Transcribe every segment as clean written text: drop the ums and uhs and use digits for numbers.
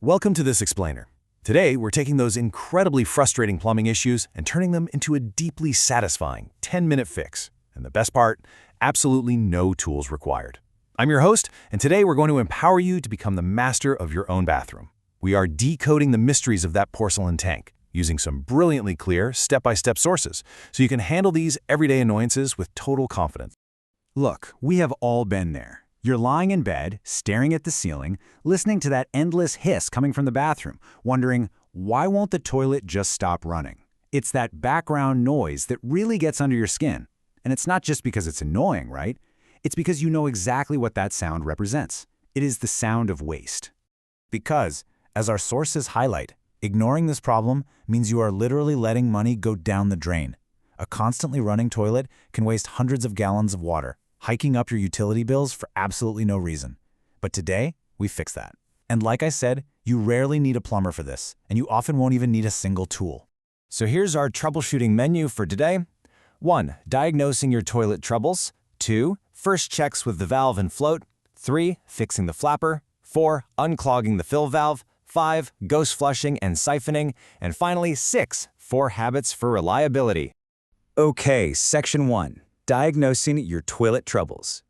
Welcome to this explainer. Today, we're taking those incredibly frustrating plumbing issues and turning them into a deeply satisfying 10-minute fix. And the best part, absolutely no tools required. I'm your host, and today we're going to empower you to become the master of your own bathroom. We are decoding the mysteries of that porcelain tank, using some brilliantly clear, step-by-step sources, so you can handle these everyday annoyances with total confidence. Look, we have all been there. You're lying in bed, staring at the ceiling, listening to that endless hiss coming from the bathroom, wondering, why won't the toilet just stop running? It's that background noise that really gets under your skin. And it's not just because it's annoying, right? It's because you know exactly what that sound represents. It is the sound of waste. Because, as our sources highlight, ignoring this problem means you are literally letting money go down the drain. A constantly running toilet can waste hundreds of gallons of water, hiking up your utility bills for absolutely no reason. But today, we fix that. And like I said, you rarely need a plumber for this, and you often won't even need a single tool. So here's our troubleshooting menu for today. 1. Diagnosing your toilet troubles. 2. First checks with the valve and float. 3. Fixing the flapper. 4. Unclogging the fill valve. 5. Ghost flushing and siphoning. And finally, 6. 4 habits for reliability. Okay, Section 1. Diagnosing your toilet troubles.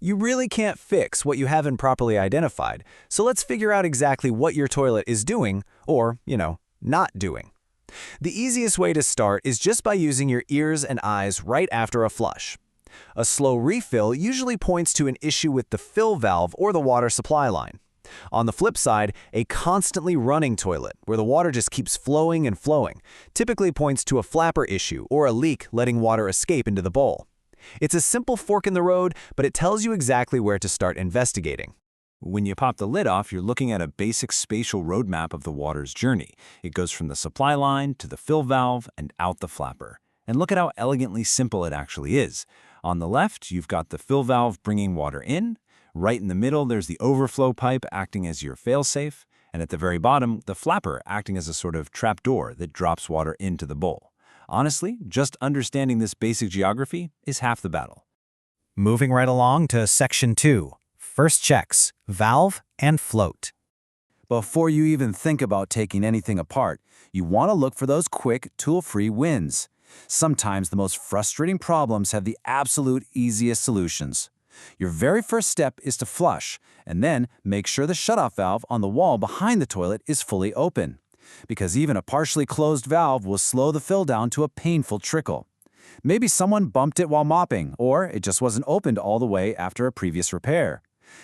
You really can't fix what you haven't properly identified, so let's figure out exactly what your toilet is doing, or, not doing. The easiest way to start is just by using your ears and eyes right after a flush. A slow refill usually points to an issue with the fill valve or the water supply line. On the flip side, a constantly running toilet, where the water just keeps flowing and flowing, typically points to a flapper issue or a leak letting water escape into the bowl. It's a simple fork in the road, but it tells you exactly where to start investigating. When you pop the lid off, you're looking at a basic spatial roadmap of the water's journey. It goes from the supply line to the fill valve and out the flapper. And look at how elegantly simple it actually is. On the left, you've got the fill valve bringing water in. Right in the middle, there's the overflow pipe acting as your failsafe. And at the very bottom, the flapper acting as a sort of trapdoor that drops water into the bowl. Honestly, just understanding this basic geography is half the battle. Moving right along to Section 2. First checks, valve and float. Before you even think about taking anything apart, you want to look for those quick, tool-free wins. Sometimes the most frustrating problems have the absolute easiest solutions. Your very first step is to flush, and then make sure the shutoff valve on the wall behind the toilet is fully open. Because even a partially closed valve will slow the fill down to a painful trickle. Maybe someone bumped it while mopping, or it just wasn't opened all the way after a previous repair.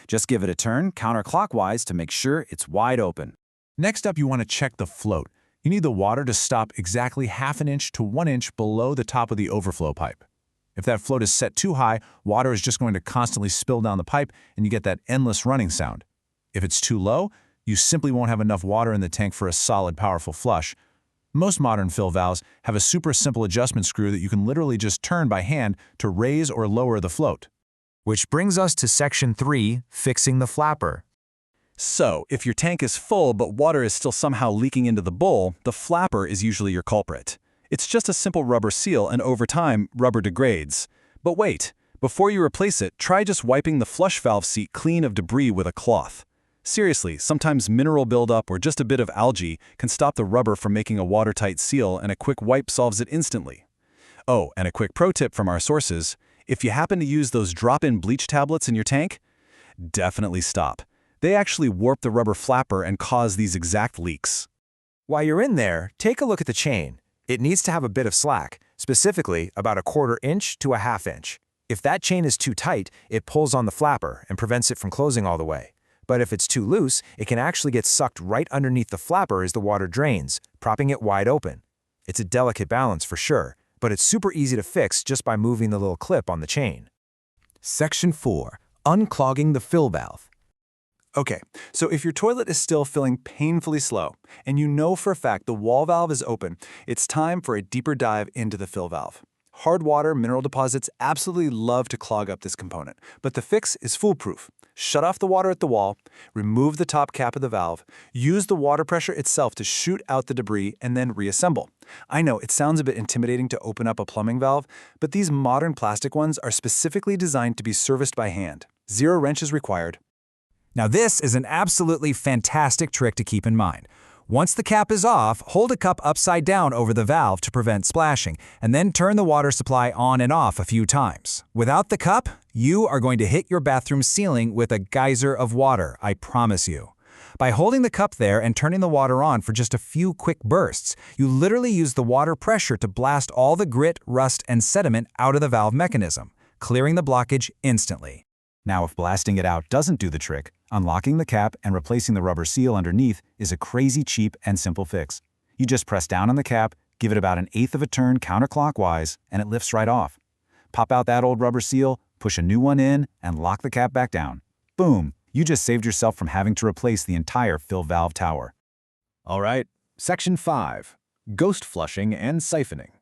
Just give it a turn counterclockwise to make sure it's wide open. Next up, you want to check the float. You need the water to stop exactly half an inch to 1 inch below the top of the overflow pipe. If that float is set too high, water is just going to constantly spill down the pipe and you get that endless running sound. If it's too low, you simply won't have enough water in the tank for a solid, powerful flush. Most modern fill valves have a super simple adjustment screw that you can literally just turn by hand to raise or lower the float. Which brings us to Section 3, fixing the flapper. So, if your tank is full but water is still somehow leaking into the bowl, the flapper is usually your culprit. It's just a simple rubber seal, and over time, rubber degrades. But wait, before you replace it, try just wiping the flush valve seat clean of debris with a cloth. Seriously, sometimes mineral buildup or just a bit of algae can stop the rubber from making a watertight seal, and a quick wipe solves it instantly. Oh, and a quick pro tip from our sources: if you happen to use those drop-in bleach tablets in your tank, definitely stop. They actually warp the rubber flapper and cause these exact leaks. While you're in there, take a look at the chain. It needs to have a bit of slack, specifically about 1/4 inch to 1/2 inch. If that chain is too tight, it pulls on the flapper and prevents it from closing all the way. But if it's too loose, it can actually get sucked right underneath the flapper as the water drains, propping it wide open. It's a delicate balance for sure, but it's super easy to fix just by moving the little clip on the chain. Section 4. Unclogging the fill valve. Okay, so if your toilet is still filling painfully slow, and you know for a fact the wall valve is open, it's time for a deeper dive into the fill valve. Hard water mineral deposits absolutely love to clog up this component, but the fix is foolproof. Shut off the water at the wall, remove the top cap of the valve, use the water pressure itself to shoot out the debris, and then reassemble. I know it sounds a bit intimidating to open up a plumbing valve, but these modern plastic ones are specifically designed to be serviced by hand. 0 wrenches required. Now this is an absolutely fantastic trick to keep in mind. Once the cap is off, hold a cup upside down over the valve to prevent splashing, and then turn the water supply on and off a few times. Without the cup, you are going to hit your bathroom ceiling with a geyser of water, I promise you. By holding the cup there and turning the water on for just a few quick bursts, you literally use the water pressure to blast all the grit, rust, and sediment out of the valve mechanism, clearing the blockage instantly. Now, if blasting it out doesn't do the trick, unlocking the cap and replacing the rubber seal underneath is a crazy cheap and simple fix. You just press down on the cap, give it about 1/8 of a turn counterclockwise, and it lifts right off. Pop out that old rubber seal, push a new one in, and lock the cap back down. Boom! You just saved yourself from having to replace the entire fill valve tower. All right, Section 5. Ghost flushing and siphoning.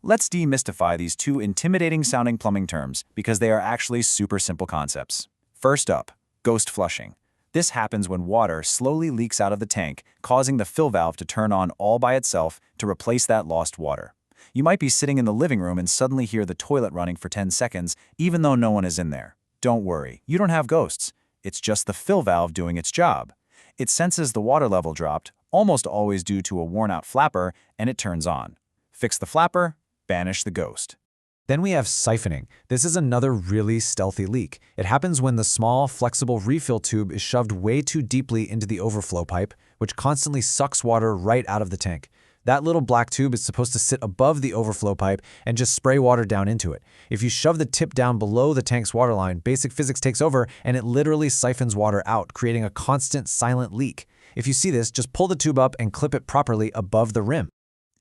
Let's demystify these two intimidating-sounding plumbing terms because they are actually super simple concepts. First up, ghost flushing. This happens when water slowly leaks out of the tank, causing the fill valve to turn on all by itself to replace that lost water. You might be sitting in the living room and suddenly hear the toilet running for 10 seconds, even though no one is in there. Don't worry, you don't have ghosts. It's just the fill valve doing its job. It senses the water level dropped, almost always due to a worn-out flapper, and it turns on. Fix the flapper, banish the ghost. Then we have siphoning. This is another really stealthy leak. It happens when the small, flexible refill tube is shoved way too deeply into the overflow pipe, which constantly sucks water right out of the tank. That little black tube is supposed to sit above the overflow pipe and just spray water down into it. If you shove the tip down below the tank's water line, basic physics takes over and it literally siphons water out, creating a constant, silent leak. If you see this, just pull the tube up and clip it properly above the rim.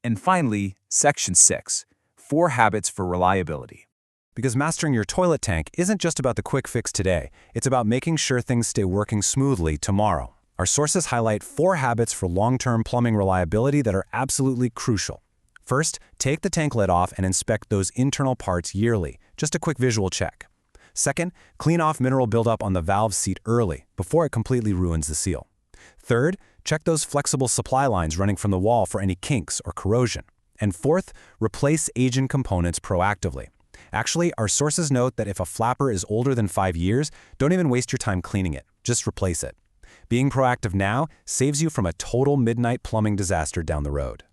And finally, Section 6. 4 habits for reliability. Because mastering your toilet tank isn't just about the quick fix today, it's about making sure things stay working smoothly tomorrow. Our sources highlight 4 habits for long-term plumbing reliability that are absolutely crucial. First, take the tank lid off and inspect those internal parts yearly, just a quick visual check. Second, clean off mineral buildup on the valve seat early, before it completely ruins the seal. Third, check those flexible supply lines running from the wall for any kinks or corrosion. And fourth, replace aging components proactively. Actually, our sources note that if a flapper is older than 5 years, don't even waste your time cleaning it, just replace it. Being proactive now saves you from a total midnight plumbing disaster down the road.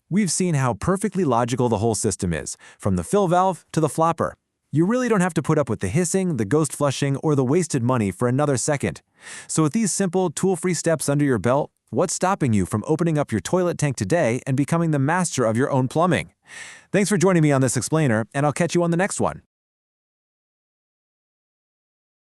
We've seen how perfectly logical the whole system is, from the fill valve to the flapper. You really don't have to put up with the hissing, the ghost flushing, or the wasted money for another second. So with these simple, tool-free steps under your belt, what's stopping you from opening up your toilet tank today and becoming the master of your own plumbing? Thanks for joining me on this explainer, and I'll catch you on the next one.